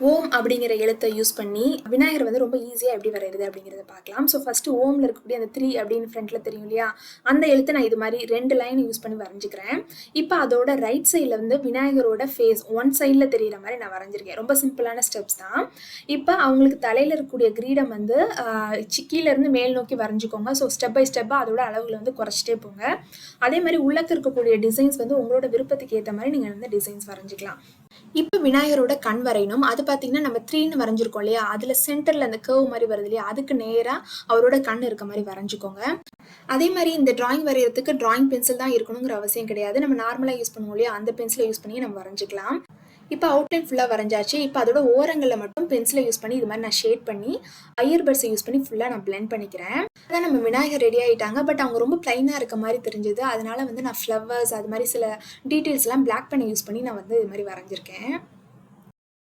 ஓம் அப்படிங்கிற எழுத்தை யூஸ் பண்ணி விநாயகர் வந்து ரொம்ப ஈஸியாக எப்படி வரைகிறது அப்படிங்கிறத பார்க்கலாம். ஸோ ஃபஸ்ட்டு ஓமில் இருக்கக்கூடிய அந்த 3 அப்படின்னு ஃப்ரண்ட்டில் தெரியும் இல்லையா, அந்த எழுத்தை நான் இது மாதிரி 2 லைன் யூஸ் பண்ணி வரைஞ்சிக்கிறேன். இப்போ அதோட ரைட் சைடில் வந்து விநாயகரோட ஃபேஸ் ஒன் சைடில் தெரிகிற மாதிரி நான் வரைஞ்சிருக்கேன். ரொம்ப சிம்பிளான ஸ்டெப்ஸ் தான். இப்போ அவங்களுக்கு தலையில் இருக்கக்கூடிய கிரீடம் வந்து கீழேருந்து மேல் நோக்கி வரைஞ்சிக்கோங்க. ஸோ ஸ்டெப் பை ஸ்டெப்பாக அதோட அளவுகளை வந்து குறைச்சிட்டே போங்க. அதே மாதிரி உள்ளக்க இருக்கக்கூடிய டிசைன்ஸ் வந்து உங்களோட விருப்பத்துக்கு ஏற்ற மாதிரி நீங்கள் வந்து டிசைன்ஸ் வரைஞ்சிக்கலாம். இப்போ விநாயகரோட கண் வரையணும். அது பார்த்தீங்கன்னா நம்ம 3ன்னு வரைஞ்சிருக்கோம் இல்லையா, அதில் சென்டரில் அந்த கர்வ் மாதிரி வருது இல்லையா, அதுக்கு நேராக அவரோட கண் இருக்க மாதிரி வரைஞ்சிக்கோங்க. அதே மாதிரி இந்த டிராயிங் வரைகிறதுக்கு டிராயிங் பென்சில் தான் இருக்கணுங்கிற அவசியம் கிடையாது. நம்ம நார்மலாக யூஸ் பண்ணுவோம் இல்லையா, அந்த பென்சிலை யூஸ் பண்ணி நம்ம வரைஞ்சிக்கலாம். இப்போ அவுட்லைன் ஃபுல்லாக வரைஞ்சாச்சு. இப்போ அதோட ஓரங்களில் மட்டும் பென்சிலை யூஸ் பண்ணி இது மாதிரி நான் ஷேட் பண்ணி ஐயர்பட்ஸை யூஸ் பண்ணி ஃபுல்லாக நான் பிளெண்ட் பண்ணிக்கிறேன். அதான் நம்ம விநாயகர் ரெடி ஆகிட்டாங்க. பட் அவங்க ரொம்ப ப்ளைனாக இருக்க மாதிரி தெரிஞ்சுது. அதனால வந்து நான் ஃப்ளவர்ஸ் அது மாதிரி சில டீட்டெயில்ஸ்லாம் பிளாக் பண்ணி யூஸ் பண்ணி நான் வந்து இது மாதிரி வரைஞ்சிருக்கேன்.